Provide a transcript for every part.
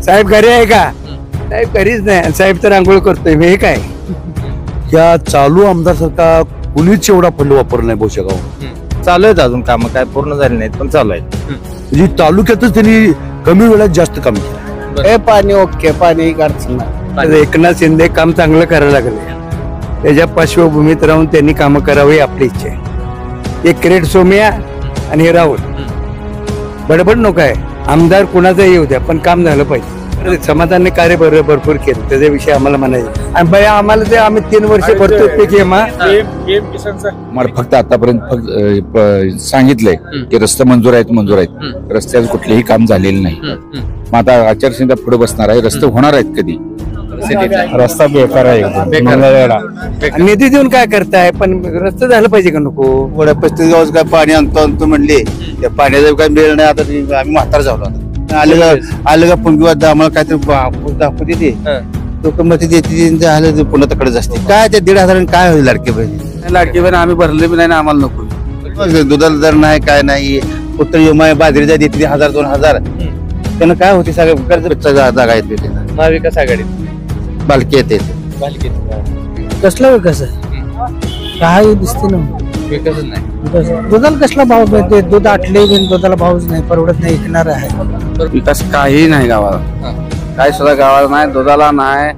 साहेब घरी आहे का? साहेब घरीच नाही. साहेब तर आंघोळ करतोय मी. हे काय या चालू आमदार सरकार कुणीच एवढा फंड वापरला नाही भोसेगाव. चालू आहेत अजून काम, काय पूर्ण झाले नाहीत पण चालू आहेत. म्हणजे तालुक्यातच त्यांनी कमी वेळात जास्त काम केलं. हे पाणी ओके, पाणी एक अडचण नाही. एकनाथ शिंदे काम चांगलं करायला लागले. त्याच्या पार्श्वभूमीत राहून त्यांनी काम करावी आपली इच्छा आहे. एक क्रेड सोम्या आणि हे राहुल बडबड नको आहे. आमदार कुणाचा येऊ द्या पण काम झालं पाहिजे. समाधानने कार्य भरपूर केलं, त्याच्याविषयी आम्हाला म्हणायचं. आणि बाया आम्हाला ते आम्ही 3 वर्ष भरतो ते मला फक्त आतापर्यंत सांगितलंय की रस्ते मंजूर आहेत. रस्त्याचं कुठलेही काम झालेलं नाही. मग आता आचारसंहिता पुढे बसणार आहे. रस्ते होणार आहेत कधी? रस्ता बेकार आहे, निधी देऊन काय करताय? पण रस्ता झालं पाहिजे का नको? 35 दिवस काय पाणी आणतो म्हणले, त्या पाण्याचा काय मिळ नाही. आता आम्ही म्हातार झालो. आलं का पुंगीवाद आम्हाला काहीतरी दाखवते ते लोक मग देते पुन्हा तकडच असते. काय ते 1,500 काय होईल लाडके बहीण? लाडकी बहीण आम्ही भरले बी नाही, आम्हाला नको. दुधाला दर नाही, काय नाही. पुत्र युमा बाजरीचा देते 1,000-2,000. त्यांना काय होते सगळं कर्ज जागा येते. महाविकास आघाडी बालकी येते. कसला विकास आहे? काय दिसते ना विकासच नाही. दुधाला कसला भाव मिळते? दूध आटले दुधाला भावच नाही, परवडत नाही, ऐकणार आहे. विकास काही नाही गावाला, काय सुद्धा गावाला नाही. दुधाला नाही.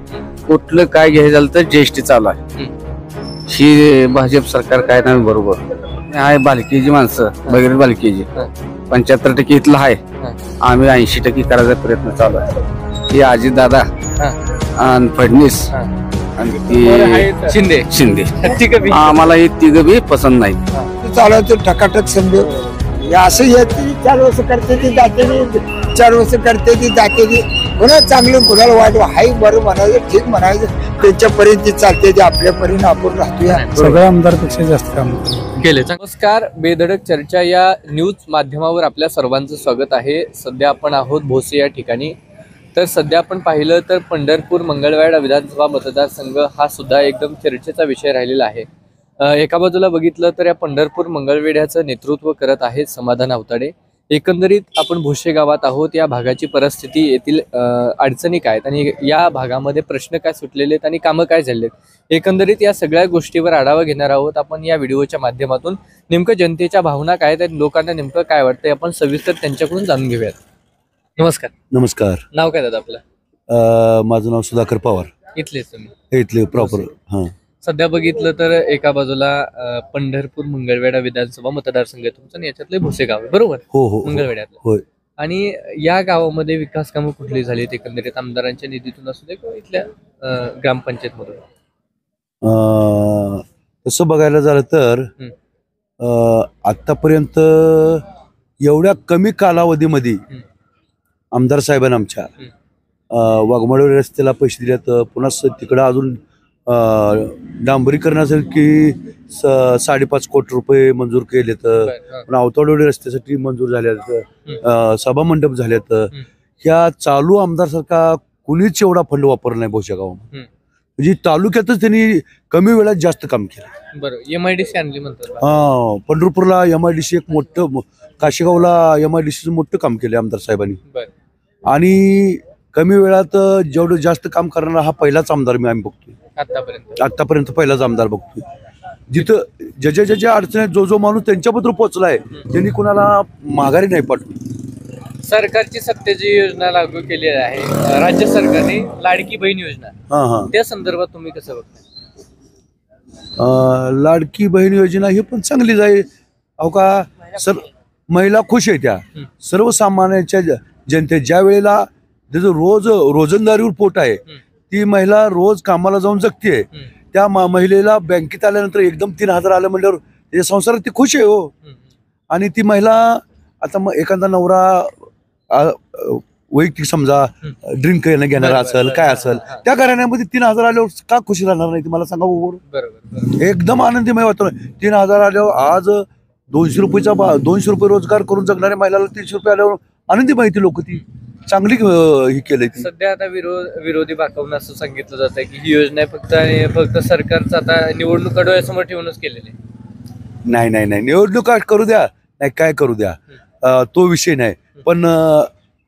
कुठलं काय घ्यायचं झालं तर जीएसटी चालू आहे. ही भाजप सरकार काय नाही बरोबर आहे. बालकीची माणसं वगैरे बालकीची 75% इथलं आहे. आम्ही 80% करायचा प्रयत्न चालू आहे. ही अजित दादा आणि फडणवीस आणि ती शिंदे आम्हाला हे तिघं बी पसंत नाही. चालवतो टकाटक समजू असं येते. 4 वर्ष करते ती जाते, 4 वर्ष करते ती जाते. कुणा चांगलं कुणाला वाईट हाय बरं म्हणायचं, ठीक म्हणायचं. त्यांच्यापर्यंत चालते ते आपल्यापर्यंत आपण राहतो. सगळ्या आमदारपेक्षा जास्त काम केले. नमस्कार, बेधडक चर्चा या न्यूज माध्यमावर आपल्या सर्वांचं स्वागत आहे. सध्या आपण आहोत भोसे या ठिकाणी. तर सध्या आपण पाहिलं तर पंढरपूर मंगळवेढा विधानसभा मतदारसंघ हा सुद्धा एकदम चर्चेचा विषय राहिलेला आहे. एका बाजूला बघितलं तर या पंढरपूर मंगळवेढ्याचं नेतृत्व करत आहेत समाधान आवताडे. एकंदरीत आपण भोसे गावात आहोत. या भागाची परिस्थिती, येथील अडचणी काय आहेत आणि या भागामध्ये प्रश्न काय सुटलेले आहेत आणि कामं काय झालेत, एकंदरीत या सगळ्या गोष्टीवर आढावा घेणार आहोत आपण या व्हिडिओच्या माध्यमातून. नेमकं जनतेच्या भावना काय आहेत, लोकांना नेमकं काय वाटतंय, आपण सविस्तर त्यांच्याकडून जाणून घेऊयात. नमस्कार. नमस्कार. नाव काय दादा आपलं? माझं नाव सुधाकर पवार. इथलेच तुम्ही? इथले प्रॉपर. हा. सध्या बघितलं तर एका बाजूला पंढरपूर मंगळवेढा विधानसभा मतदारसंघ तुमचं आणि याच्यातले भोसे गाव बरोबर? हो हो मंगळवेढ्यातलं. होय. आणि या गावामध्ये विकास कामं कुठली झाली एकंदरीत आमदारांच्या निधीतून असू दे किंवा इथल्या ग्रामपंचायत मधून? तसं बघायला झालं तर आतापर्यंत एवढ्या कमी कालावधीमध्ये आमदार साहेबांना आमच्या वाघमारे रस्त्याला पैसे दिलेत. पुन्हा तिकडं अजून डांबरीकरणासाठी 5.5 कोटी रुपये मंजूर केलेत. पुन्हा अवताडे रस्त्यासाठी मंजूर झाल्यात. सभा मंडप झाल्यात. ह्या चालू आमदार सरकार कुणीच एवढा फंड वापरला नाही भोसेगाव. म्हणजे तालुक्यातच त्यांनी कमी वेळात जास्त काम केलं. बरोबर. MIDC आणली म्हणतात. पंढरपूरला MIDC एक मोठं, काशेगावला MIDC मोठं काम केलं आमदार साहेबांनी. आणि कमी वेळात जेवढं जास्त काम करणारा हा पहिलाच आमदार आम्ही बघतोय आतापर्यंत पहिलाच आमदार बघतोय. जिथं ज्याच्या अडचणीत जो माणूस त्यांच्याबद्दल पोहोचलाय त्यांनी कुणाला माघारी नाही पाठवली. सरकारची सत्तेची योजना लागू केलेली आहे राज्य सरकारने, लाडकी बहीण योजना, त्या संदर्भात तुम्ही कसं बघताय? लाडकी बहीण योजना ही पण चांगलीच आहे. अहो का सर, महिला खुश आहे. त्या सर्वसामान्यांच्या जनते ज्या वेळेला त्याचं रोजंदारीवर पोट आहे, ती महिला रोज कामाला जाऊन जगते. त्या महिलेला बँकेत आल्यानंतर एकदम 3,000 आलं म्हणल्यावर त्याच्या संसारात ती खुश आहे हो. आणि ती महिला आता मग एखादा नवरा वैयक्तिक समजा ड्रिंक घेणारा असेल, काय असेल, त्या घराण्यामध्ये 3,000 आल्यावर का खुशी राहणार नाही ती मला सांगा बरोबर. एकदम आनंदीमय वातावरण. 3,000 आल्यावर आज 200 रुपये रोजगार करून जगणाऱ्या महिलाला 300 रुपये आल्यावर आनंदी माहिती लोक ती चांगली ही केली. सध्या आता विरोधी बाकावून असं सांगितलं जात आहे की ही योजना फक्त सरकारचं आता निवडणूक डोळ्यासमोर ठेवूनच केलेली. नाही नाही नाही, निवडणूक करू द्या, नाही काय करू द्या, तो विषय नाही. पण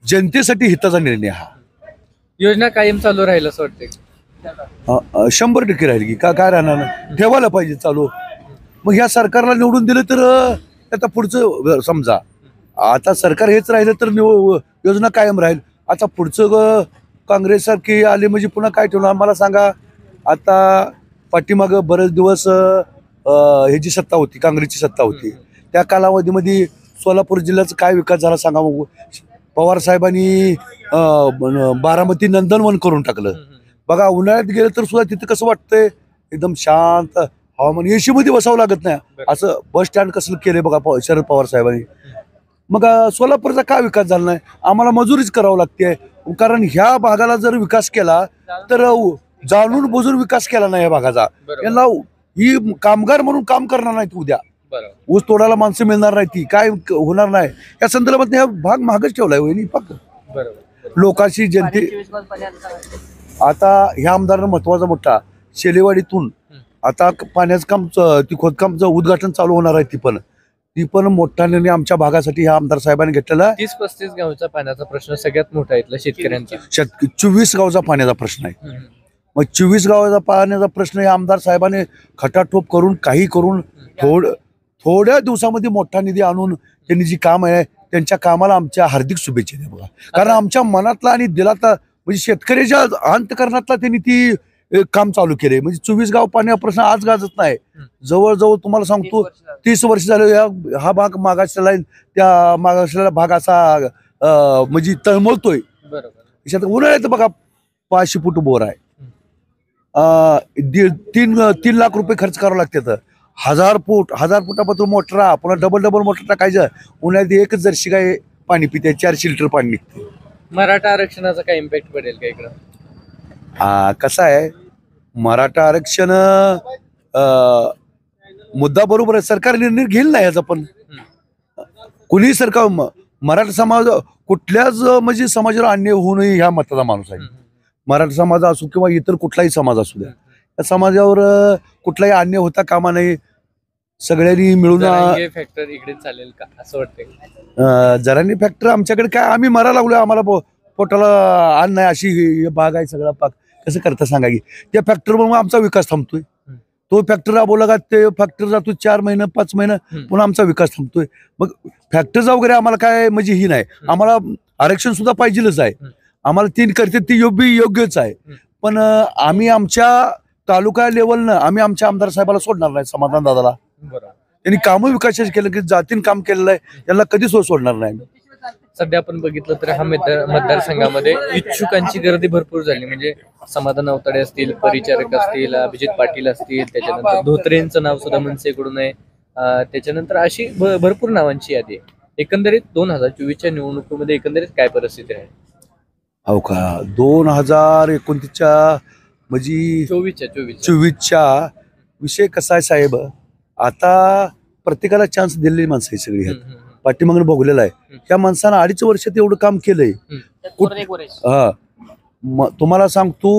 जनतेसाठी हिताचा निर्णय हा. योजना कायम चालू राहील असं वाटतंय? 100% राहील की काय राहणार नाही. ठेवायला पाहिजे चालू. मग ह्या सरकारला निवडून दिलं तर आता पुढचं समजा आता सरकार हेच राहिलं तर योजना कायम राहील. आता पुढचं काँग्रेस सारखी आली म्हणजे पुन्हा काय ठेवणार मला सांगा. आता पाठीमाग बरेच दिवस ह्याची सत्ता होती, काँग्रेसची सत्ता होती. त्या कालावधीमध्ये सोलापूर जिल्ह्याचा काय विकास झाला सांगा. मग पवार साहेबांनी बारामती नंदनवन करून टाकलं. बघा उन्हाळ्यात गेलं तर सुद्धा तिथं कसं वाटतंय एकदम शांत हवामान. एसी मध्ये बसावं लागत नाही असं बस स्टँड कसं केलंय बघा शरद पवार साहेबांनी. मग सोलापूरचा काय विकास झाला नाही. आम्हाला मजुरीच करावं लागते कारण ह्या भागाला जर विकास केला तर जाणून बुजून विकास केला नाही या भागाचा. यांना ही कामगार म्हणून काम करणार नाहीत उद्या. ऊस तोडायला माणसं मिळणार नाही ती काय होणार नाही. या संदर्भात हा भाग महागच ठेवलाय वहिनी फक्त लोकांशी जनते. आता ह्या आमदारांना महत्वाचा मोठा शेलेवाडीतून आता पाण्याचं काम ती खोदकामचं उद्घाटन चालू होणार आहे. ती पण मोठा निर्णय आमच्या भागासाठी ह्या आमदार साहेबांनी घेतलेला. 30-35 गावचा पाण्याचा प्रश्न सगळ्यात मोठा आहे इथला शेतकऱ्यांचा. 24 गावचा पाण्याचा प्रश्न आहे. मग 24 गावाचा पाण्याचा प्रश्न या आमदार साहेबांनी खटाटोप करून काही करून थोड्या दिवसामध्ये मोठा निधी आणून त्यांनी जी काम आहे त्यांच्या कामाला आमच्या हार्दिक शुभेच्छा द्या बघा. कारण आमच्या मनातला आणि दिलातला म्हणजे शेतकऱ्याच्या अंतकरणातला त्यांनी ती काम चालू केले. म्हणजे 24 गाव पाण्याचा प्रश्न आज गाजत नाही. जवळजवळ तुम्हाला सांगतो 30 वर्ष झाले हा भाग मागासलेला त्या मागासलेला भाग असा म्हणजे तळमळतोय. उन्हाळ्यात बघा 500 फूट बोर आहे. 3 लाख रुपये खर्च करावं लागते. 1000 फुटापासून मोटर पुन्हा डबल मोटर टाकायचं. उन्हाळ्यात एकच जर्शी काय पाणी पिते 400 लिटर पाणी निघते. मराठा आरक्षणाचा काय इम्पॅक्ट पडेल का इकडं? कसं आहे मराठा आरक्षण मुद्दा बरोबर आहे. सरकार निर्णय घेईल ना याचा. पण कुणीही सरकार मराठा समाज कुठल्याच म्हणजे समाजाला अन्याय होऊ नये ह्या मताचा माणूस आहे. मराठा समाज असो किंवा इतर कुठलाही समाज असू द्या त्या समाजावर कुठलाही अन्याय होता कामा नये. सगळ्यांनी मिळून फॅक्टर इकडे चालेल का असं वाटतंय? जरांनी फॅक्टर आमच्याकडे काय आम्ही मरा लागलो आम्हाला पोटाला अन्न नाही अशी भाग आहे सगळा पाक. कसं करता सांगा की त्या फॅक्टरमुळे आमचा विकास थांबतोय. तो फॅक्टर राबवला का ते फॅक्टर जातो 4 महिने 5 महिने पुन्हा आमचा विकास थांबतोय. मग फॅक्टरचा वगैरे आम्हाला काय म्हणजे ही नाही. आम्हाला आरक्षण सुद्धा पाहिजेलच आहे. आम्हाला 3 करते ती योग्यच आहे. पण आम्ही आमच्या तालुका लेवलनं आम्ही आमच्या आमदार साहेबाला सोडणार नाही. समाधान दादाला त्यांनी कामं विकासाचे केलं की जातीन काम केलेलं आहे त्यांना कधीच सोडणार नाही. सध्या आपण बघितलं तर हा मतदारसंघामध्ये इच्छुकांची गर्दी भरपूर झाली. म्हणजे समाधान अवताडे असतील, परिचारक असतील, अभिजित पाटील असतील, त्याच्यानंतर धोत्रेंचं नाव सुद्धा मनसेकडून आहे. त्याच्यानंतर अशी भरपूर नावांची यादी आहे. एकंदरीत 2024च्या निवडणुकीमध्ये एकंदरीत काय परिस्थिती आहे? हो का 2029च्या म्हणजे 24च्या विषय कसा आहे साहेब. आता प्रत्येकाला चान्स दिलेली माणसं आहे सगळी. पाठीमागून भोगलेला आहे. त्या माणसानं 2.5 वर्षात एवढं काम केलंय. तुम्हाला सांगतो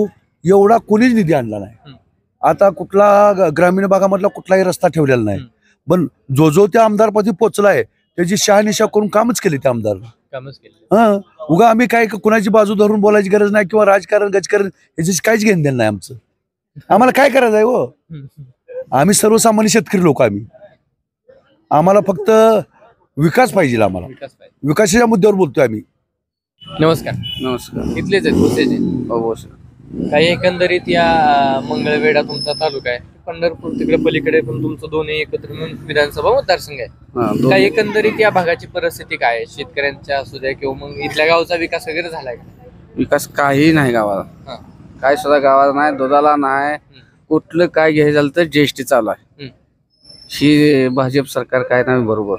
एवढा कोणीच निधी आणला नाही. आता कुठला ग्रामीण भागामधला कुठलाही रस्ता ठेवलेला नाही. पण जो त्या आमदारपदी पोचलाय त्याची शहानिशा करून कामच केले त्या आमदार. उगा आम्ही काय कुणाची बाजू धरून बोलायची गरज नाही किंवा राजकारण गजकारण याच्याशी काहीच घेणं देणं नाही आमचं. आम्हाला काय करायचं आहे हो. आम्ही सर्वसामान्य शेतकरी लोक. आम्हाला फक्त विकास पाहिजे. आम्हाला विकासाच्या मुद्द्यावर बोलतोय आम्ही. नमस्कार. इथलेच आहेत भोसेचे? काही एकंदरीत या मंगळवेढा तुमचा तालुका आहे, पंढरपूर तिकडे पलीकडे पण तुमचं दोन्ही एकत्र मिळून विधानसभा मतदारसंघ आहे. काही एकंदरीत या भागाची परिस्थिती काय आहे? शेतकऱ्यांच्या असू द्या किंवा मग इथल्या गावचा विकास वगैरे झालाय का? विकास काही नाही गावाला. काय सुद्धा गावाला नाही. दुधाला नाही. कुठलं काय घ्यायचं झालं तर जीएसटी चालू आहे. ही भाजप सरकार काय नाही बरोबर.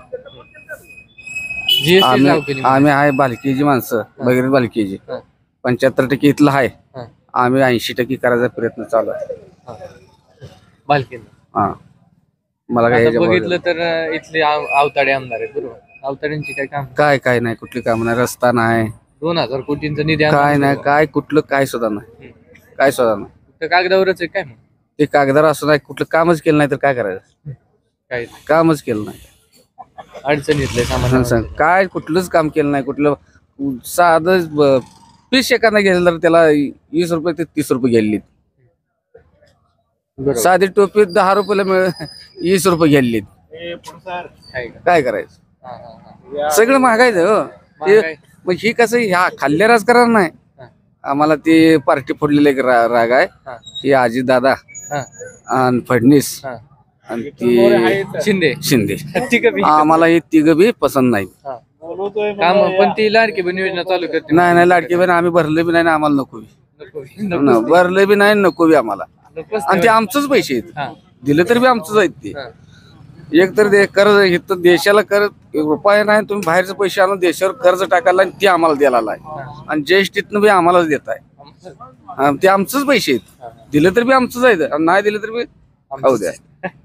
आम्ही आहे बालकीची माणसं वगैरे बालकीची 75% इथलं आहे. आम्ही 80% करायचा प्रयत्न चालू आहे. बालकीला मला काय बघितलं तर इथले अवताडे आमदार आहेत बरोबर. अवताड्यांची काय काम? काय नाही. कुठली काम नाही. रस्ता नाही. 2000 कोटींचा निधी काय नाही. काय कुठलं काय सुद्धा नाही. काय सुद्धा नाही. कागदावरच आहे काय? ते कागदावर असं नाही. कुठलं कामच केलं नाही तर काय करायचं? काय कामच केलं नाही. अडचणीतले सामान काय कुठलंच काम केलं नाही. कुठलं साधं पीस एकानं घेतलं तर त्याला 20 रुपये ते 30 रुपये गेलेली. बरोबर. साधी टोपी 10 रुपयाला 20 रुपये गेलेली. आहे का? काय करायचं, हा, हा, हा. सगळं महागायचं हो. महागाई. मग ही कसं ह्या खाल्ल्या राजकारण नाही. हा. आम्हाला ते पार्टी फोडलेले एक राग आहे. हा. ती आजी दादा हा. आणि फडणीस हा. आणि ती शिंदे शिंदे ठीक आहे. आम्हाला हे तिघ बी पसंत नाही. काम पण ती लाडकी बहीण योजना चालू करते. नाही लाडकी बहीण आम्ही भरले बी नाही आणि आम्हाला नको बी. नको. भरले बी नाही नको बी आम्हाला. नकोच आणि ते आमचंच पैसे आहेत. हा. दिले तर बी आमचंच आहेत ते. हा. एक तर कर्ज इथं देशाला कर्ज रुपये नाही, तुम्ही बाहेरचे पैसे आणून देशावर कर्ज टाकायला आणि ते आम्हाला द्यायला आहे. आणि ज्येष्ठीतनं बी आम्हालाच देत आहे. ते आमचंच पैसे आहेत. दिले तर बी आमचंच आहेत आणि नाही दिले तर बी खाऊ द्या.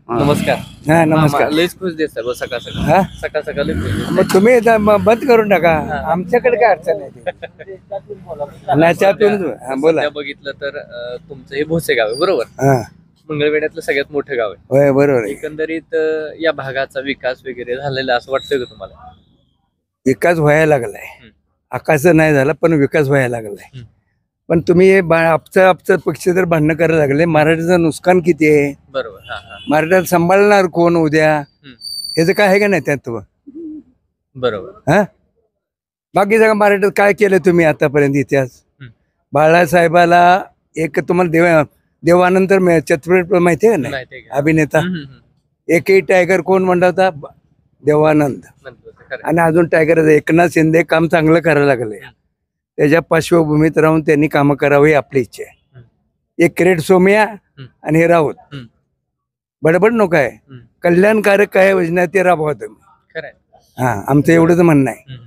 नमस्कार. हा नमस्कार. लईच खुश दिसताय बस सकाळ सकाळ. हा सकाळ सकाळ लई खुश दिसताय. मग तुम्ही बंद करून टाका, आमच्याकडे काय अडचण नाही त्यातून. हा बोला. सध्या बघितलं तर तुमचं हे भोसे गाव आहे बरोबर. हा मंगळवेढ्यातलं सगळ्यात मोठं गाव आहे. होय बरोबर आहे. एकंदरीत या भागाचा विकास वगैरे झालेला असं वाटतंय का तुम्हाला? विकास व्हायला लागलाय. आकाश नाही झाला पण विकास व्हायला लागलाय. हम्म. पण तुम्ही हे आपचं पक्ष जर भांडणं करायला लागले, मराठीचं नुकसान किती आहे, बरोबर. हा हा. मराठ्यात सांभाळणार कोण उद्या, ह्याचं काय आहे का नाही त्यात. बरोबर. हा बाकी सगळं मराठीत काय केलं तुम्ही आतापर्यंत इतिहास. बाळासाहेबाला एक तुम्हाला देवानंतर चित्रपट माहिती आहे का नाही, माहिती आहे का? अभिनेता. हम्म. एकही टायगर कोण म्हणला होता, देवानंद. नंतर खरं. आणि अजून टायगर एकनाथ शिंदे काम चांगलं करायला लागले. त्याच्या पार्श्वभूमीत राहून त्यांनी कामं करावी आपली इच्छा आहे. एक किरीट सोमय्या आणि हे राऊत बडबड नको आहे. कल्याणकारक काय योजना ते राबवा तुम्ही. खरं आहे. हा आमचं एवढंच म्हणणं आहे.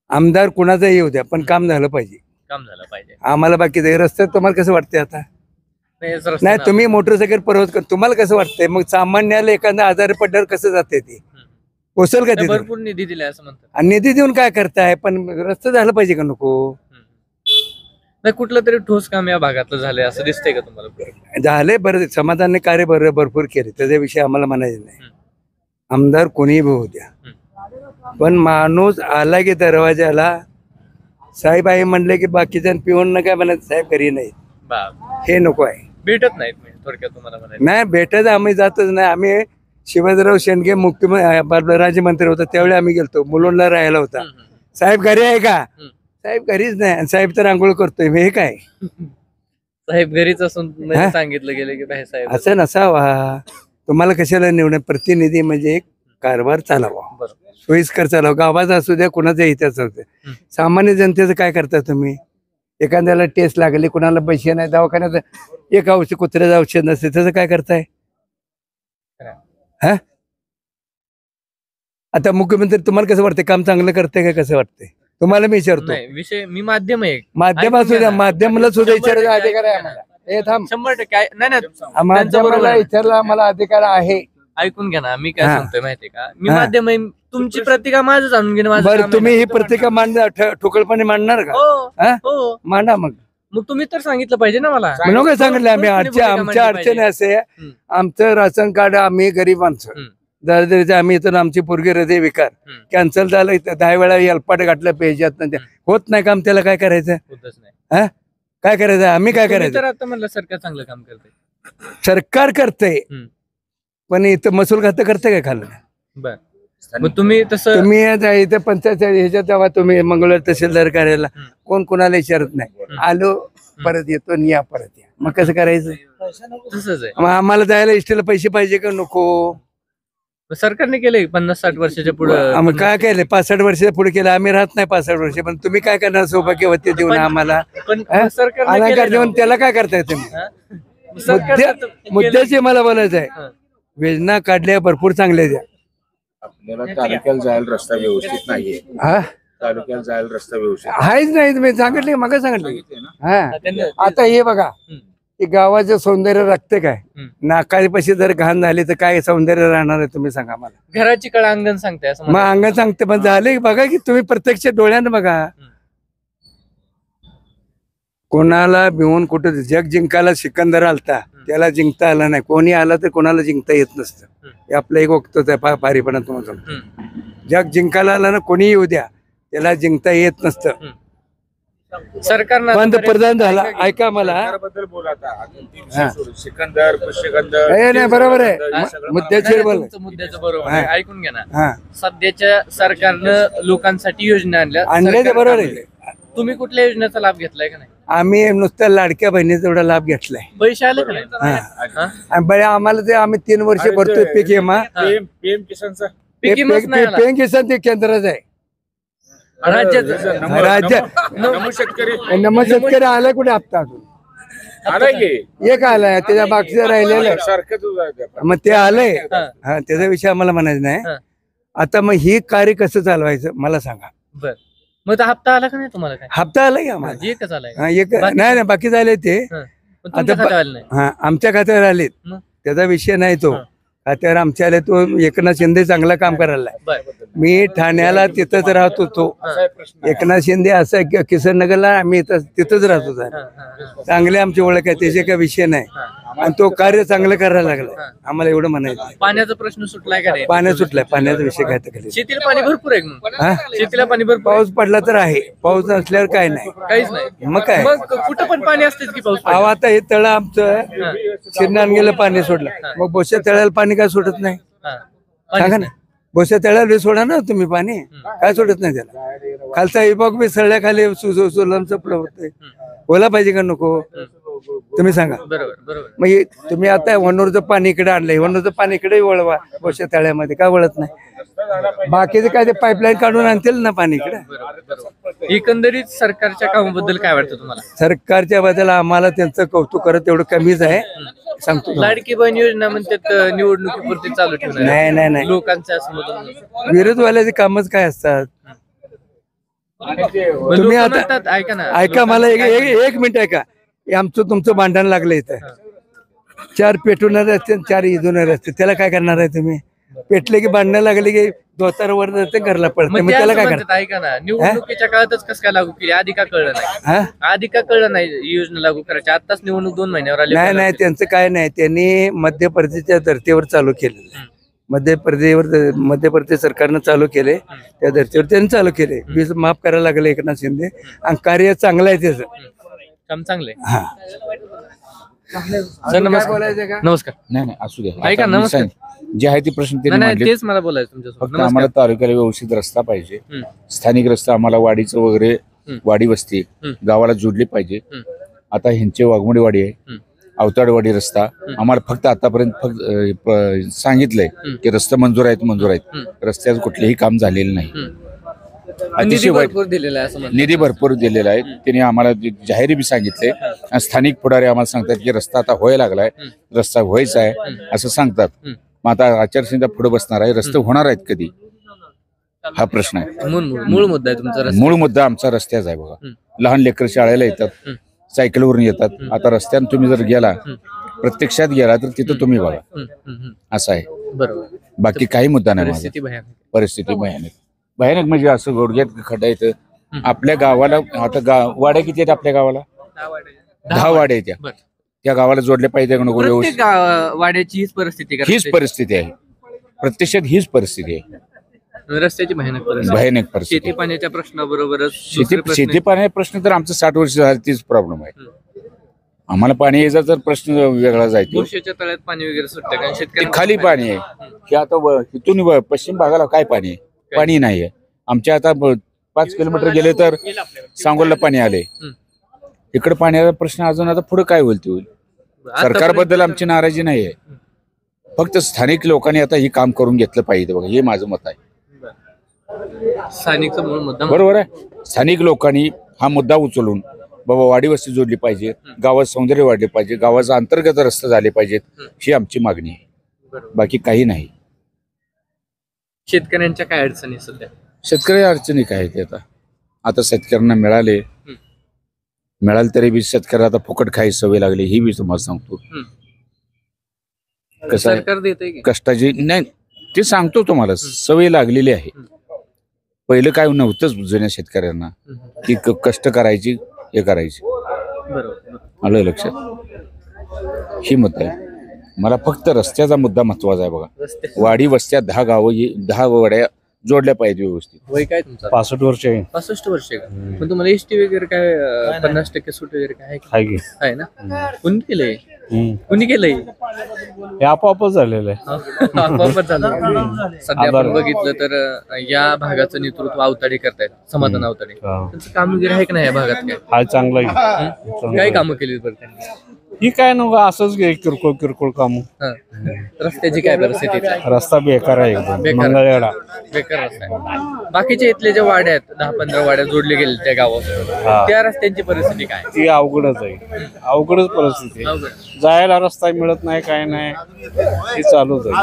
आमदार कुणाचा येऊ द्या पण काम झालं पाहिजे. काम झालं पाहिजे. आम्हाला बाकी रस्त्यात तुम्हाला कसं वाटतंय आता. नाही, असं रस्ता नाही तुम्ही मोटरसायकल परवाच कर, तुम्हाला कसं वाटतंय. मग सामान्याला एखादा आजारी पडल्यावर कसं जाते ते, पोचल का नाही, तिथे. भरपूर निधी दिलाय असं म्हणतात. आणि निधी देऊन काय करताय, पण रस्ता झालं पाहिजे का नको. नाही, कुठलं तरी ठोस काम या भागातलं झालंय असं दिसतंय का तुम्हाला? झाले बरं, समाधानाने कार्य भरपूर केले, त्याच्याविषयी आम्हाला म्हणायचं नाही. आमदार कोणीही होऊ द्या, पण माणूस आला की दरवाजाला साहेब आहे म्हणले की बाकीच्या पिऊन काय म्हणायचं साहेब घरी नाही, हे नको आहे. भेटत नाहीत म्हणजे थोडक्यात तुम्हाला म्हणायचं. नाही भेटत, आम्ही जातच नाही. आम्ही शिवाजीराव शेंडगे मुख्यमंत्री राज्यमंत्री होता त्यावेळी आम्ही गेलतो, मुलुंडला राहायला होता. साहेब घरी आहे का, साहेब घरीच नाही. आणि साहेब तर आंघोळ करतोय, हे काय साहेब घरीच असून नाही सांगितलं गेलं की बाहेर साहेब असं नसावा. तुम्हाला कशाला निवडणं, प्रतिनिधी म्हणजे एक कारभार चालावा, बरोबर. सोयीस्कर चालावा. गावाचा असू द्या, कुणाचा इतिहास असू द्या. सामान्य जनतेचं काय करता तुम्ही. एखाद्याला टेस्ट लागली, कुणाला पैसे नाही, दवाखान्यात एक औषध कुत्र्याचं औषध नसते, त्याचं काय करताय. हा आता मुख्यमंत्री तुम्हाला कसं वाटतंय, काम चांगलं करते का कसं वाटतंय तुम्हाला. मी विचारतो, नाही विषय मी माध्यम आहे. माध्यम असू द्या, माध्यमाला सुद्धा विचारायचा अधिकार आहे आम्हाला. हे थांब, 100% नाही नाही माध्यमाला विचारला आम्हाला अधिकार आहे. ऐकून घ्या ना, मी काय सांगतोय माहितीये का, मी माध्यम आहे. तुमची प्रतिका माझं जाणून घेणं माझं काम बरं आहे तुम्ही ना. ही प्रतिका मांडणार, ठोकळपणे मांडणार का. हो हा? हो. मांडा मग. मग तुम्ही तर सांगितलं पाहिजे ना मला. म्हणून काय सांगितलं आम्ही, आमच्या अडचणी असे, आमचं राशन कार्ड, आम्ही गरीब माणसं दरदरीचे, आम्ही इथून आमची पोरगी हृदय विकार कॅन्सल झालं, इथं 10 वेळा हेल्पाट गाठलं पेजात, होत नाही काम, त्याला काय करायचं. होतच नाही. हा काय करायचं, आम्ही काय तुम्ही करायचं. तर आता म्हणलं सरकार चांगलं काम करतंय. सरकार करतंय पण इथं महसूल खातं करतंय काय खाल्लं. बर, मग तुम्ही तसं तुम्ही इथं पंचायत ह्याच्यात जेव्हा तुम्ही मंगळवार तहसीलदार कार्यालयाला कोण कोणाला विचारत नाही, आलो परत येतो आणि या परत या, मग कसं करायचं. तसंच आहे. मग आम्हाला जायला इष्टीला पैसे पाहिजे का नको. सरकारने केलंय 50-60 वर्षाच्या पुढे. आम्ही काय केलं, 65 वर्षाच्या पुढे केलं, आम्ही राहत नाही 65 वर्ष, पण तुम्ही काय करणार सौभाग्यवती देऊन आम्हाला. पण हा? सरकारने अलंकार केलंय देऊन ना. त्याला काय करताय तुम्ही. हा? सरकारने तर केलंय. मुद्द्याचे मला बोलायचं आहे, योजना काढल्या भरपूर चांगल्या द्या. आपल्याला तालुक्याला जायला रस्ता व्यवस्थित नाहीये. हा तालुक्याला जायला रस्ता व्यवस्थित आहेच नाही, तुम्ही सांगितले मग सांगितले. हा त्यांनी- आता हे बघा, की गावाचं सौंदर्य राखते काय. नाकापाशी जर घाण झाली तर काय सौंदर्य राहणार आहे तुम्ही सांगा मला. घराची कळा अंगण सांगताय असं मग म्हणतात. अंगण सांगते पण झाले बघा की तुम्ही प्रत्यक्ष डोळ्यानं बघा. कोणाला भिवून कुठं जग जिंकायला सिकंदर आलता, त्याला जिंकता आला नाही. कोणी आला तर कोणाला जिंकता येत नसतं. हे आपलं एक वक्तच आहे फारीपणा तुम्हाला सांगतो. जग जिंकायला आला ना कोणी येऊ द्या, त्याला जिंकता येत नसतं. सरकारनं पंतप्रधान झाला ऐका मला हा. नाही बरोबर आहे मुद्द्याची बोल मुद्द्याचं बरोबर आहे. ऐकून घ्या ना. हा सध्याच्या सरकारनं लोकांसाठी योजना आणल्या. आणले ते सरकार बरोबर काम आहे. केलं. तुम्ही कुठल्या योजनेचा लाभ घेतलाय का नाही? आम्ही नुसत्या लाडक्या बहिणीचा एवढा लाभ घेतलाय पैसे आले का नाही? हा. हा? आणि बरं आम्हाला ते आम्ही 3 वर्ष भरतोय पीक विमा पीक विमाच नाही आला. पीएम किसान ते केंद्राचं आहे राज्याचं राज्य नमो शेतकरी आलाय कुठे हप्ता अजून एक आलाय त्याच्या बाकीचं राहिलेलं आहे. मग ते आलंय हा त्याचा विषय आम्हाला म्हणायचं नाही. हा. आता मग ही कार्य कसं चालवायचं मला सांगा. बर मग तो हप्ता आला का नाही तुम्हाला? काय हप्ता आलाय का आम्हाला? एकच आलाय? हा, एक बाकी- नाही नाही बाकी झाले ते पण तुमच्या आता खात्यावर आलं नाही. हा आमच्या खात्यावर आलेत मग? त्याचा विषय नाही तो. हा. खात्यावर आमच्या आले तो एकनाथ शिंदे चांगला काम करायला आहे. बर मी ठाण्याला तिथंच राहत होतो. एकनाथ शिंदे असं आहे की किसन नगरला आम्ही तिथंच राहत होतो. हा, हा, हा. चांगले आमची ओळख आहे त्याचे काही विषय नाही. आणि तो कार्य चांगलं करायला लागला आम्हाला एवढं म्हणायचं. पाण्याचा प्रश्न सुटलाय का नाही? पाण्या सुटलाय पाण्याचा विषय काय तर शेतीला पाणी भरपूर आहे मग. हा शेतीला पाणी भरपूर आहे? पाऊस पडला तर आहे पाऊस नसल्यावर काय नाही. काहीच नाही. मग काय मग कुठं पण पाणी असतेच की पाऊस अहो पडला? आता हे तळ आमचं शिरणान गेलं पाणी सोडलं मग बोशा तळ्याला पाणी काय सोडत नाही हा. सांगा ना. बोशा तळ्याला सोडा ना तुम्ही पाणी काय सोडत नाही त्याला. खालचा विभाग बी सळल्या खाली सुलम चपलं होतंय. बोला पाहिजे का नको तुम्ही सांगा. बरोबर बरोबर. मग हे तुम्ही आता वनूरचं पाणी इकडे आणलंय वनूरचं पाणी इकडे वळवा बोशा तळ्यामध्ये का वळत नाही. बाकीचे काय ते पाईपलाईन काढून आणतील ना पाणी इकडे. एकंदरीत सरकारच्या कामाबद्दल काय वाटतं तुम्हाला? सरकारच्या बद्दल आम्हाला त्यांचं कौतुक करत तेवढं कमीच आहे सांगतो तुम्हाला. लाडकी बहीण योजना म्हणतात निवडणुकीपुरती चालू ठेवणार नाही नाही नाही लोकांच्या समोर. विरोधवाल्याचे कामच काय असतात. तुम्ही आता ऐका ना ऐका मला एक मिनिट ऐका. हे आमचं तुमचं भांडण लागलं इथं 4 पेटवणार असते 4 इजवणार असते त्याला काय करणार आहे तुम्ही? पेटले की भांडणं लागले की दोतारवर जाते घरला पडते मग मग ते त्याला असं काय म्हणतात, करणार? ऐका ना निवडणुकीच्या काळातच कसं काय लागू केली? आधी का कळलं नाही? हा आधी का कळलं नाही ही योजना लागू करायची? आताच निवडणूक 2 महिन्यावर आली. नाही नाही त्यांचं काय नाही. त्यांनी मध्य प्रदेशच्या धर्तीवर चालू केलेलं आहे. मध्य प्रदेश सरकारनं चालू केले त्या धर्तीवर त्यांनी चालू केले. वीज माफ करायला लागले एकनाथ शिंदे आणि कार्य चांगलं आहे त्याचं. काम चांगले. हा सर नमस्कार. नमस्कार. नाही नाही असू द्या. ऐका, आता मी नमस्कार. जे आहे ती प्रश्न त्यांनी नाही मांडले. तेच मला बोलायचं तुमच्यासोबत. फक्त आम्हाला तालुक्याला व्यवस्थित रस्ता पाहिजे. स्थानिक रस्ता आम्हाला वाडीचं वगैरे वाडी वस्ती गावाला जोडली पाहिजे. आता ह्यांचे वाघमोडी वाडी आहे अवताडवाडी रस्ता आम्हाला फक्त आतापर्यंत सांगितलंय की रस्ते मंजूर आहेत. रस्त्याचं कुठलेही काम झालेलं नाही. निधी अतिशय वाईट. भरपूर दिलेला आहे असं म्हणतात. निधी भरपूर दिलेला आहे. त्यांनी आम्हाला जाहीर बी सांगितले आणि स्थानिक पुढारी आम्हाला सांगतात की रस्ता आता व्हायला लागलाय रस्ता व्हायचा आहे असं सांगतात. मग आता आचारसंहिता पुढे बसणार आहे रस्ते होणार आहेत कधी हा प्रश्न आहे. मूळ मुद्दा आहे तुमचा रस्ता. मूळ मुद्दा आमचा रस्त्याचा आहे बघा. लहान लेकर शाळेला येतात सायकलवरून येतात. आता रस्त्यानं तुम्ही जर गेला प्रत्यक्षात गेला तर तिथं तुम्ही बघा असं आहे. बरोबर. बाकी काही मुद्दा नाही माझा. परिस्थिती भयानक. परिस्थिती भयानक म्हणजे असं गुडघ्यात खड्डा येतं आपल्या गावाला. आता वाड्या किती आहेत आपल्या गावाला? 10 वाड्या आहेत. बरं. त्या गावाला जोडले पाहिजे का नको? प्रत्येक व्यवस्थित वाड्याची हीच परिस्थिती का? हीच परिस्थिती आहे. प्रत्यक्षात हीच परिस्थिती आहे. रस्त्याची भयानक परिस्थिती. भयानक परिस्थिती. शेती पाण्याच्या प्रश्नाबरोबरच दुसरे प्रश्न शेती पाण्याचा प्रश्न तर आमचं 60 वर्ष झालं तीच प्रॉब्लेम आहे. आम्हाला पाणी यायचा तर प्रश्न वेगळा जायतो. बुरशीच्या तळ्यात पाणी वगैरे सुटतं कारण ते शेतकरी खाली पाणी आहे की आता इथून पश्चिम भागाला काय पाणी आहे? पाणी नाही आहे. आमच्या आता 5 किलोमीटर गेले तर सांगोलला पाणी आले. इकडे पाण्याचा प्रश्न अजून आता पुढे काय होईल ते होईल. सरकारबद्दल आमची नाराजी नाही आहे. फक्त स्थानिक लोकांनी आता ही काम करून घेतलं पाहिजे बघा हे माझं मत आहे. स्थानिकचा मूळ मुद्दा. बरोबर आहे. स्थानिक लोकांनी हा मुद्दा उचलून बाबा वाडी वस्ती जोडली पाहिजे गावात सौंदर्य वाढले पाहिजे गावाचा अंतर्गत रस्ते झाले पाहिजेत ही आमची मागणी आहे. बाकी काही नाही. शेतकऱ्यांच्या काय अडचणी सध्या? शेतकरी अडचणी काय आहेत आता शेतकऱ्यांना मिळाले तरी बी शेतकऱ्याला आता फुकट खायची सवय लागली ही बी तुम्हाला सांगतो. कसं आहे, सरकार देते की कष्टाची नाही ते सांगतो तुम्हाला सवय लागलेली आहे. पहिलं काय नव्हतंच जुन्या शेतकऱ्यांना की कष्ट करायची हे करायची. बरोबर. आलं लक्षात. ही मुद्दा आहे. मला फक्त रस्त्याचा मुद्दा महत्वाचा आहे बघा. रस्ते वाडी वस्त्या 10 गावं 10 वाड्या जोडल्या पाहिजे व्यवस्थित. वय काय तुमचं? 65 वर्ष आहे. 65 वर्ष आहे का? पण तुम्हाला एसटी वगैरे काय 50% सूट वगैरे काय आहे का? हाय की. आहे ना? कोणी केलंय? हम्म. कोणी केलंय? हे आपोआपच झालेलं आहे. आपोआपच झालं. सध्या आपण बघितलं तर या भागाचं नेतृत्व अवताडे करतायत, समाधान अवताडे. हा. त्यांचं काम वगैरे आहे का नाही या भागात काय? हाय चांगला आहे. काय कामं केली बरं त्यांनी? ही काय नव्हतं असंच घे किरकोळ किरकोळ काम. हा. रस्त्याची काय परिस्थिती आहे? रस्ता बेकार आहे एकदम. बेकार. मंगळवेढा. बेकार रस्ता आहे. बाकीच्या इथले ज्या वाड्या आहेत 10-15 वाड्या जोडले गेले त्या गावात, हा. त्या रस्त्यांची परिस्थिती काय? ती अवघडच आहे. अवघडच परिस्थिती आहे. अवघड. जायला रस्ता मिळत नाही काय नाही. ती चालूच आहे.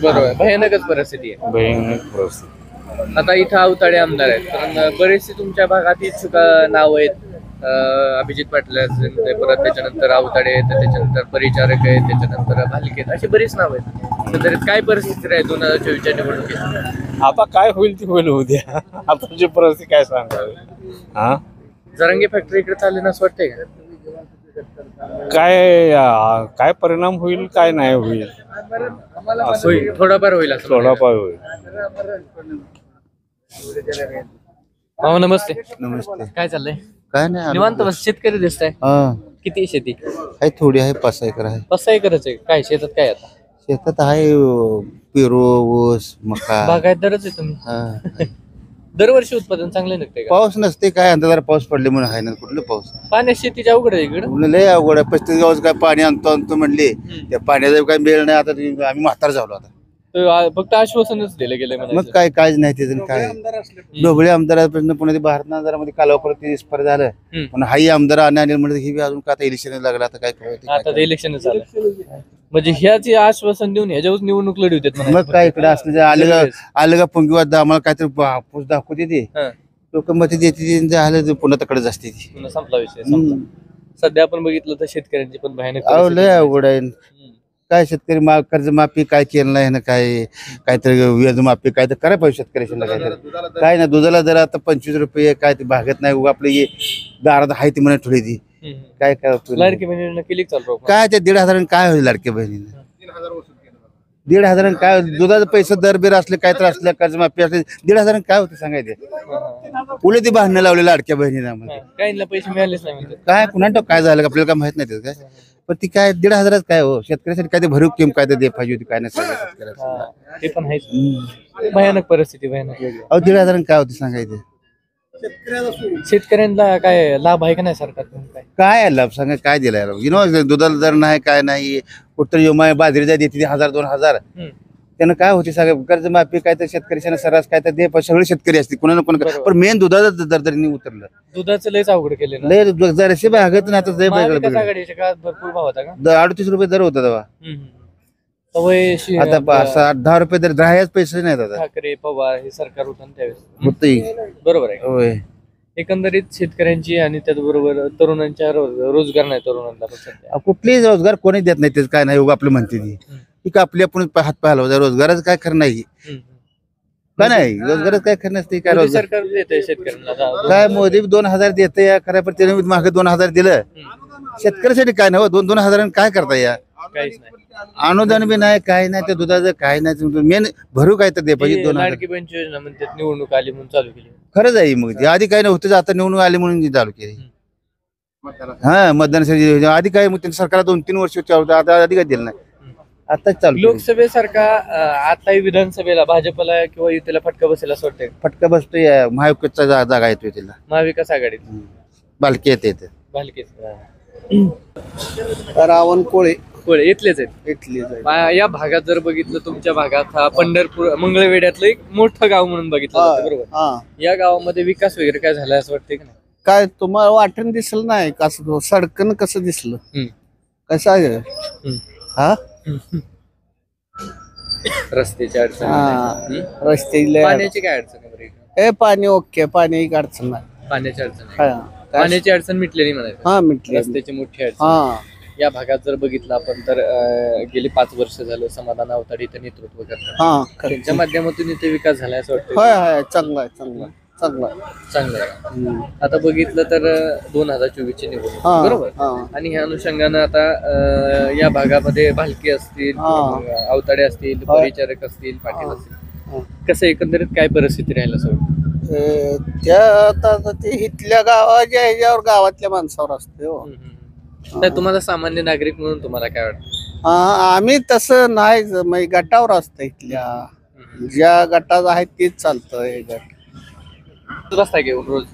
बरोबर, भयानकच परिस्थिती आहे. भयानक परिस्थिती. आता इथं अवताडे आमदार आहेत, कारण बरेचसे तुमच्या भागात इच्छुक नाव आहेत. अभिजित पाटील आहेत, परत त्याच्यानंतर अवताडे आहेत, त्याच्यानंतर परिचारक आहेत, त्याच्यानंतर भालके आहेत, अशी बरीच नाव आहेत. तर काय परिस्थिती राहील 2024च्या निवडणुकीत? आता काय होईल ती होईल उद्या. आताची परिस्थिती काय सांगावी. हा जरांगे फॅक्टरी इकडे चालली ना असं वाटतंय का? काय परिणाम होईल काय नाही होईल. असं होईल, थोडाफार होईल असं थोडाफार होईल. हो, नमस्ते. नमस्ते. काय चाललंय? काय नाही निवांत बस. शेतकरी दिसताय. हा किती आहे शेती? आहे, थोडी आहे, 5 एकर आहे. 5 एकरच आहे. काय शेतात काय आता? शेतात आहे पेरू, ऊस, मका. बागायतदारच आहे तुम्ही. हा. दरवर्षी उत्पादन चांगले निघते का? पाऊस नसते काय, अंदाज पाऊस पडले म्हणून आहे ना. कुठलं पाऊस? पाण्यात शेतीच्या अवघड आहे इकडं. म्हणलं लय अवघड आहे. 35 गावाचं काय पाणी आणतो म्हणले, त्या पाण्याचा काय मेळ नाही. आता आम्ही म्हातार झालो आता. तर फक्त आश्वासनच दिलं गेलं मग म्हणायचं. काहीच नाही त्याचं. काय ढोबळे आमदारापासून पुन्हा ते भारत आमदारामध्ये कालावरती स्पर्धा झालं. पण हाही आमदार आणि म्हणत ही अजून का आता इलेक्शन लागलं, आता काय करायचं? आता ते इलेक्शन झालं म्हणजे ह्याच आश्वासन देऊन ह्याच्यावर निवडणूक लढवत आहेत मग काय इकडे असलं आलं का पंगीवाद आम्हाला काहीतरी पोच दाखवते ते लोक मत देते, झालं पुन्हा तकडच असते ती. पुन्हा संपला विषय, संपला. सध्या आपण बघितलं तर शेतकऱ्यांची पण भयानक अहो परिस्थिती लय आहे. अवघड आहे. काय शेतकरी कर्जमाफी काय केलं नाही ना, काय काहीतरी व्याजमाफी काय तर करायला पाहिजे शेतकऱ्याला. काहीतरी काय ना, दुधाला जर आता 25 रुपये काय ते भागत नाही. उगा आपलं हे दारात आहे ती म्हणत थोडी ती काय काय उपयोग नाही. लाडकी बहिणीला केली चालू काय ते 1,500 काय होईल लाडक्या बहिणीने? 1,500 काय दुधाचे पैसे दर बिर असले काय तर असले, कर्जमाफी असले, 1,500 काय होते सांगायचे? उलट ती भांडणं लावले लाडक्या बहिणीला आम्हाला. काहींना पैसे मिळालेच नाही म्हणतात. काय कुणाला काय झालं का आपल्याला काय माहित नाही त्याचं काय. पण ती काय 1,500 काय हो, शेतकऱ्यासाठी काय ते भरीव किंमत काय तर दे पाहिजे होती, काय नाही सगळ्या शेतकऱ्याचं. ते पण आहे. भयानक परिस्थिती, भयानक. अहो 1,500 काय होते सांगायचे? शेतकऱ्यांना काय लाभ आहे का नाही सरकारकडून? काय काय आहे लाभ सांगा, काय दिलाय दुधाला दर नाही काय नाही. कुठं योमा बाजरीचा देते 1,000-2,000 त्यानं काय होते सगळं कर्जमाफी काय तर शेतकऱ्याच्या सरास काय तर दे, सगळे शेतकरी असते कोणाला कोण. पण मेन दुधाचा दरदरीने उतरलं. दुधाचं लयच अवघड केले ना. लय जराशी भागत नाही आता. महाविकास आघाडीच्या काळात भरपूर भाव होता का? 38 रुपये दर होता तेव्हा. सवय आता 7-10 रुपये दर, 10 पैसे नाहीत आता. ठाकरे पवार हे सरकार होतं ना त्यावेळेस. होतं. बरोबर आहे. होय. एकंदरीत शेतकऱ्यांची आणि त्याचबरोबर तरुणांच्या रोजगार नाही तरुणांना पण सध्या. कुठलेही रोजगार कोणी देत नाही, त्याचं काय नाही. उगा आपलं म्हणते ती का आपली आपण हात पाहायला रोजगाराचं काय खरं नाही का नाही. रोजगाराचं काय खरं नसते काय. मोदी रोजगार सरकार देते शेतकऱ्यांना. काय मोदी 2,000 देते या खरं, पण त्याने मागे 2,000 दिलं. शेतकऱ्यासाठी काय नाही हो, 2-2 हजारांनी काय करता या. काहीच नाही. अनुदान बी नाही काय नाही, त्या दुधाचं काय नाही. मेन भरू काय तर दे पाहिजे. 2,000 लाडकी बहिणीची योजना म्हणतात निवडणूक आली म्हणून चालू केली. खरंच आहे. मग ते आधी काय नव्हतं, आता निवडणूक आली म्हणून चालू केली. हा मतदानासाठी आधी काय मग सरकार 2-3 वर्ष आता आधी काय दिलं नाही, आताच चालू केलं. लोकसभेसारखा आताही विधानसभेला भाजपला किंवा युतीला फटका बसेल असं वाटतंय. फटका बसतोय. महायुतीचा जागा येतोय तिला, महाविकास आघाडीत बालकी येते. भालकेच रावण कोळे इथलेच आहेत. इथली या भागात जर बघितलं, तुमच्या भागात हा पंढरपूर मंगळवेढ्यातलं एक मोठं गाव म्हणून बघितलं जातं, बरोबर. या गावामध्ये विकास वगैरे काय झाला असं वाटतंय का नाही? काय तुम्हाला वाटण दिसलं नाही कसं सडकन कसं दिसलं? कसं आहे हा रस्त्याची अडचण, रस्ते पाण्याची काय अडचण आहे बरं इकडं? हे पाणी ओके, पाणी एक अडचण नाही. पाण्याची अडचण आहे. पाण्याची अडचण मिटलेली म्हणायचं. हा मिटली. रस्त्याची मोठी अडचण. हा या भागात जर बघितलं आपण तर गेली 5 वर्ष झालं समाधान अवताडे इथं नेतृत्व करतात. हा त्यांच्या माध्यमातून इथे विकास झालाय असं वाटतं. होय होय चांगला आहे, चांगला आहे, चांगला आहे. चांगलं आहे. आता बघितलं तर 2024ची निवडणूक, हा, बरोबर. हा. आणि ह्या अनुषंगानं आता या भागामध्ये भालके असतील, अवताडे असतील, परिचारक असतील, पाटील असतील, कसं एकंदरीत काय परिस्थिती राहिला सगळं? त्या आता ते इथल्या गावाच्या ह्याच्यावर गावातल्या माणसावर असते हो. तर तुम्हाला सामान्य नागरिक म्हणून तुम्हाला काय वाटतं? आम्ही तसं नाही म्हणजे गटावर असतं इथल्या ज्या गटात आहे तेच चालतं हे गट. बसताय घेऊन रोज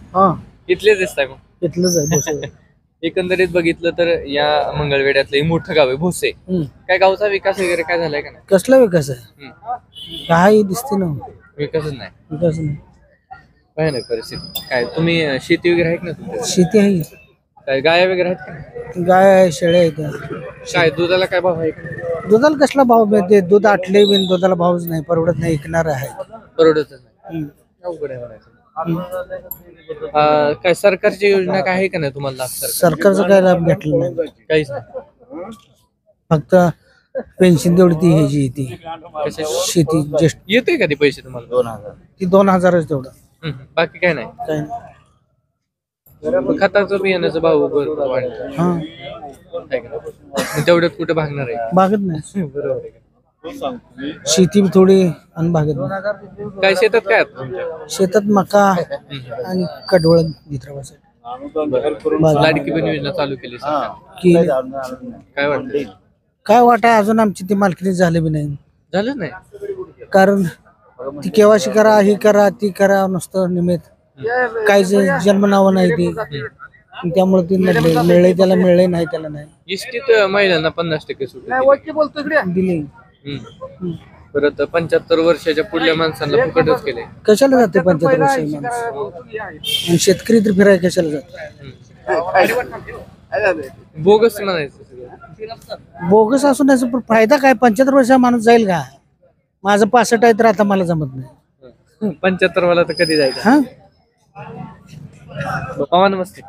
इथलेच दिसताय मग? इथलंच आहे एकंदरीत बघितलं तर या मंगळवेढ्यातलं हे मोठं गाव आहे भोसे. काय गावचा विकास वगैरे काय झालाय का नाही? कसला विकास आहे काही दिसते ना विकासच नाही. विकास नाही भयानक परिस्थिती. काय तुम्ही शेती वगैरे आहे का ना तुमच्या? शेती आहे काय गाया वगैरे आहेत का नाही? गाय आहे शेळ्या आहेत काय दुधाला काय भाव आहे का नाही? दुधाला कसला भाव मिळते दूध आटले बिन दुधाला भावच नाही परवडत नाही विकणार आहे परवडतच नाही. अवघड आहे म्हणायचं. काय सरकारची योजना काय आहे का नाही तुम्हाला लाभ? सरकारचा काय लाभ भेटला नाही काहीच नाही. फक्त पेन्शन तेवढी ती ह्याची ती कशाची? शेती ज्येष्ठ येते का ते पैसे तुम्हाला? 2000. ती 2000च तेवढं बाकी काय नाही. काही नाही खताचं बियाण्याचा भाव भरपूर वाढला. हा आहे का? मग तेवढ्यात कुठे भागणार आहे? भागत नाही बरोबर आहे का? शेती बी थोडी आणि भागत नाही काय शेतात काय आहे तुमच्या? शेतात मका आणि कडवळ भित्राबासाठी लाडकी बहीण योजना चालू केली सरकार. की काय वाटतं? काय वाटाय अजून आमची ती मालकीनी झालं बी नाही झालं नाही. कारण ती केवाशी करा ही करा ती करा नुसतं निमित्त काय जन्म नावं नाही ती त्यामुळे ती मिळले त्याला मिळले नाही त्याला नाही इष्टीत महिलांना 50% सूट दिली. परत 75 वर्षाच्या पुढल्या माणसांना फुकटच केले. कशाला जाते 75 वर्षाची माणसं आणि शेतकरी तर फिराय कशाला जाते बोगस म्हणायचं सगळं. बोगस असून याचा फायदा काय 75 वर्षा माणूस जाईल का माझं 65 आहे तर आता मला जमत नाही 75 वाला तर कधी जायचं? हा बाबा नमस्ते.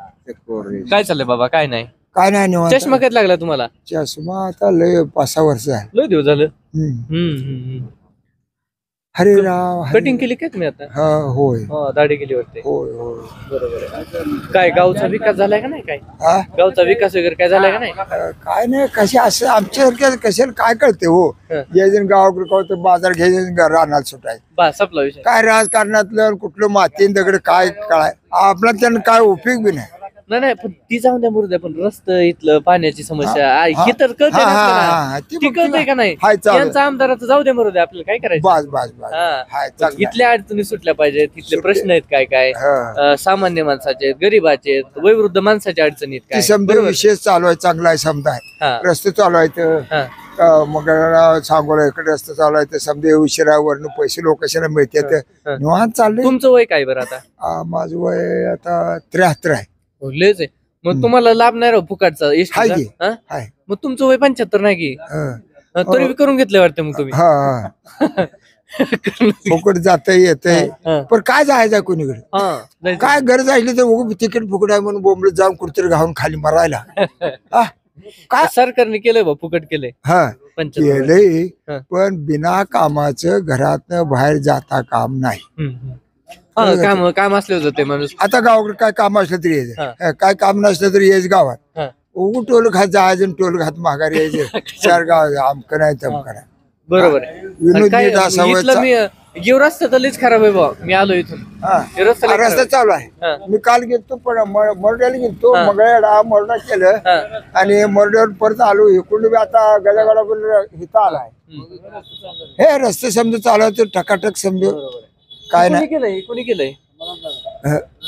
काय चाललंय बाबा? काय नाही. काय नाही चष्मा कधी लागला तुम्हाला? चष्मा आता लय 5-6 वर्ष आहे. लय दिवस झालं. हरे राव कटिंग केली काय तुम्ही आता? हा होय दाढी केली वाटते. होय होय बरोबर आहे. काय गावचा विकास झालाय का नाही? काय हा गावचा विकास वगैरे काय झालाय का नाही? काय नाही कसे असं आमच्यासारख्या कशाला काय कळते हो यायचं गावाकडे कळतं बाजार घ्यायचं रानात सुटाय बस आपला विषय. काय राजकारणातलं कुठलं माती दगड काय कळाय आपला त्यांना काय उपयोग बी नाही. नाही पण ती जाऊन द्या मुरुद्या पण रस्ता इथलं पाण्याची समस्या हे तर कळते ती कळते का नाही? यांचा आमदाराचं जाऊ द्या मुरुद्या आपल्याला काय करायचं? बस बस बस इथल्या अडचणी सुटल्या पाहिजेत. तिथले प्रश्न आहेत काय काय सामान्य माणसाचे आहेत गरीबाचे आहेत वयोवृद्ध माणसाच्या अडचणी आहेत काय समजा विषय चालू आहे चांगला आहे समजा रस्ते चालू आहेत मग सांगोला इकडे रस्ते चालू आहे समजा उशिरावरनं पैसे लोकांना मिळतात निवांत चाललंय. तुमचं वय काय बरं आता? माझं वय आता 73 आहे. लयच आहे. मग तुम्हाला लाभ नाही राहू फुकाटचा एसटीचा? हाय मग तुमचं वय 75 नाही की तरी बी करून घेतलं वाटतं मग तुम्ही? हा फुकट जात येतंय पण काय जायचं कोणीकडे काय गरज असली तर तिकीट फुकट आहे म्हणून बोंबलत जाऊन कुठतरी घालून खाली मरायला काय सरकारने केलंय बा फुकट केलंय? हा 75 केलंय पण बिना कामाचं घरातनं बाहेर जाता काम नाही. काम असलं जाते माणूस. आता गावाकडे काय काम असलं तरी यायचं काय काम नसलं तरी यायचं गावात उगू टोल खात जायचं टोल खात माघारी यायचं 4 गाव आमकं नाही तमकं नाही. बरोबर आहे. रस्ता तर लईच खराब आहे बा. मी आलो इथून रस्ता चालू आहे. मी काल गेलतो पण मोरड्याला गेलतो मोरडा केलं आणि मोरड्यावर परत आलो इकडून आता गजागाडा इथं आलाय. हे रस्ते समजा चालू आहे टकाटक समजा काय नाही केलंय कोणी केलंय?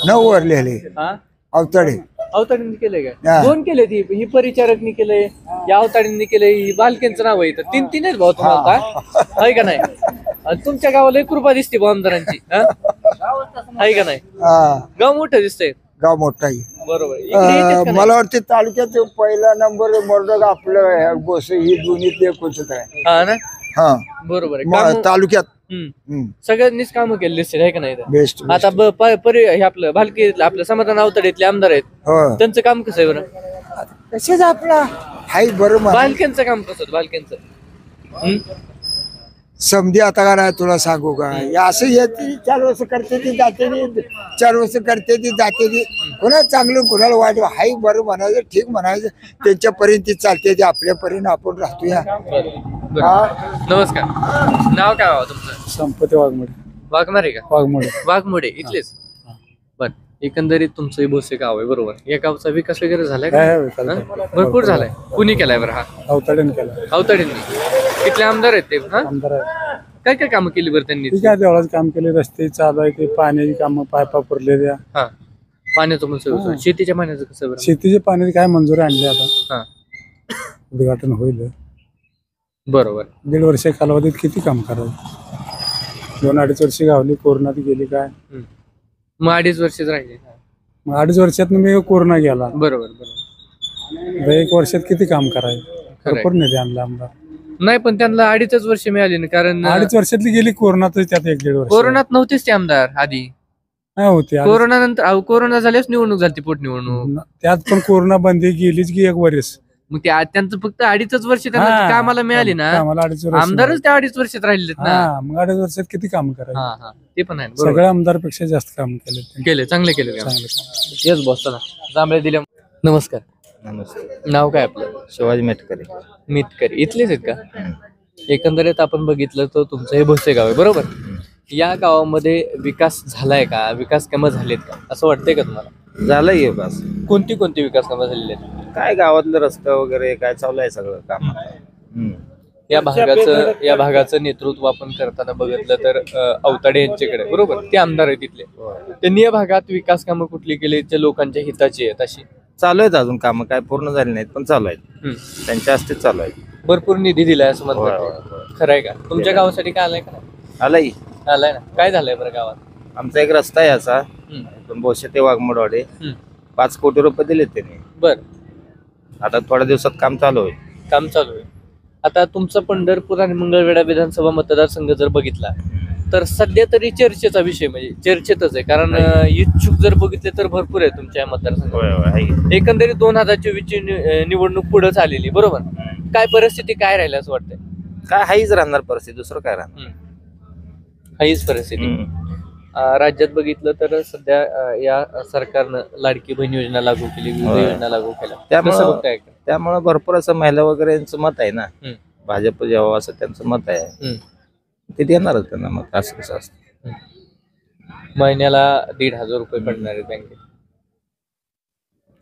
9 वर लिहिले अवतडे अवताडींनी केलंय का? 2 केले ही परिचारकनी केलंय या अवताडींनी केलंय ही बालकेंचं नाव आहे. 3 आहेत भाऊ तुम्हाला आहे का नाही? तुमच्या गावाला कृपा दिसते भाऊ आमदारांची आहे का नाही? गाव मोठं दिसतंय. गाव मोठा आहे बरोबर. मला वाटतं तालुक्यात पहिला नंबर मोरडग आपलं गोसे ही दोन्ही कोणतं आहे. हा ना हा बरोबर आहे. तालुक्यात सगळ्यांनीच कामं केली दिसते आहे का नाही? बेस्ट आता हे आपलं भालकी आपलं समाधान अवताडेतले आमदार आहेत त्यांचं काम कसं आहे बरं? तसेच आपला हाय बरं बालकेंचं काम कसं? बालकेंचं समधी आता का नाही तुला सांगू का असं येते 4 वर्ष करते ती जाते 4 वर्ष करते ती जाते ती कोणाला चांगलं कोणाला वाईट हाय बरं म्हणायचं ठीक म्हणायचं त्यांच्यापर्यंत चालते ते आपल्यापर्यंत आपण राहतो या नमस्कार. नाव काय बाबा तुमचं? संपत्ती वाघमोडे. वाघमारे का? वाघमोडे. वाघमोडे इथलेच. बर, एकंदरीत तुमचं हे भोसे गाव आहे बरोबर. या गावचा विकास वगैरे झालाय का? हं? भरपूर झालाय. कुणी केलाय बरं? हा अवताड्याने केला. अवताडेंनी. किती आमदार आहेत ते? हा, आमदार आहे. काय काय कामं केली बरं त्यांनी? काय देवळाचं काम केले, रस्ते चालू आहे, ते पाण्याची कामं पायपा पुरलेल्या. हा, पाण्याचं पण सोय. शेतीच्या पाण्याचं कसं बरं? शेतीचे पाण्याची काय मंजुरी आणली आता. हा, उद्घाटन होईल. बरोबर. 1.5 वर्ष कालावधीत किती काम करायचं. 2-2.5 वर्ष गावली, कोरोनात गेली काय. मग 2.5 वर्षच राहिले. मग 2.5 वर्षात मी कोरोना गेला. बरोबर बरोबर. 1 वर्षात किती काम करायचं. भरपूर निधी आणला आमदार. नाही पण त्यांना 2.5 वर्ष मिळाली ना, कारण 2.5 वर्षातली गेली कोरोनातच, त्यात 1-1.5 वर्ष कोरोनात नव्हतेच ते आमदार आधी. नाही होते. कोरोना नंतर कोरोना झाल्यास निवडणूक झाली, पोटनिवडणूक. त्यात पण कोरोना बंदी गेलीच की 1 वर्ष. मग ते त्यांचं फक्त 2.5 वर्ष त्यांना कामाला मिळाली ना. आम्हाला 2.5 वर्ष आमदारच त्या 2.5 वर्षात राहिलेत ना. मग 2.5 वर्षात किती काम करायचं. हा हा, ते पण आहे. बरोबर. सगळ्या आमदारपेक्षा जास्त काम केले त्यांनी. केले, चांगले केले. चांगलं काम. येस बॉस, चला जांभळे दिले. नमस्कार. नमस्ते. नाव काय आपलं? शिवाजी मेटकरे. मितकरी इथलेच आहेत का? एकंदरीत आपण बघितलं तर तुमचं हे भोसे गाव आहे बरोबर. या गावामध्ये विकास झालाय का? विकास कामं झालेत का असं वाटतंय का तुम्हाला? झालंय बस. कोणती कोणती विकास कामं झालेली आहेत? काय गावातलं रस्ते वगैरे काय चालू आहे सगळं काम. या भागाचं नेतृत्व आपण करताना बघितलं तर अवताडे यांच्याकडे बरोबर. ते आमदार आहेत तिथले. त्यांनी या भागात विकास कामं कुठली केली जे लोकांच्या हिताची आहेत अशी? चालू आहेत अजून कामं, काय पूर्ण झाली नाहीत पण चालू आहेत. त्यांच्या हस्ते चालू आहेत. भरपूर निधी दिलाय असं म्हणतात. खरंय का? तुमच्या गावासाठी काय आलाय का? आलाय आलाय ना. काय झालंय बरं गावात? आमचा एक रस्ता आहे असा भोसे ते वाघमोडवाडे. 5 कोटी रुपये दिले त्यांनी. बर, आता थोड्या दिवसात काम चालू होईल. काम चालू आहे. आता तुमचा पंढरपूर आणि मंगळवेढा विधानसभा मतदारसंघ जर बघितला तर सध्या तरी चर्चेचा विषय म्हणजे चर्चेतच आहे. कारण इच्छुक जर बघितले तर भरपूर आहे तुमच्या मतदारसंघात. एकंदरीत 2024 ची निवडणूक पुढेच आलेली बरोबर. काय परिस्थिती काय राहिली असं वाटतंय? काय हाईच राहणार परिस्थिती, दुसरं काय राहणार. हाईच परिस्थिती. राज्यात बघितलं तर सध्या या सरकारनं लाडकी बहीण योजना लागू केली, विविध योजना लागू केल्या. त्यामुळे भरपूर असं महिला वगैरे यांचं मत आहे ना. भाजप जेव्हा असं त्यांचं मत आहे ते देणारच त्यांना मत. असं कसं असतं. महिन्याला 1,500 रुपये पडणार आहेत बँकेत.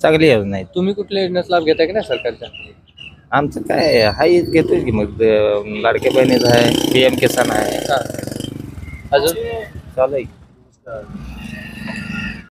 चांगली योजना आहे. तुम्ही कुठल्या योजनेचा लाभ घेताय की नाही सरकारच्या? आमचं काय हाईच घेतोय की मग लाडक्या बहिणीचं आहे, PM किसान आहे. अजून चालू आहे.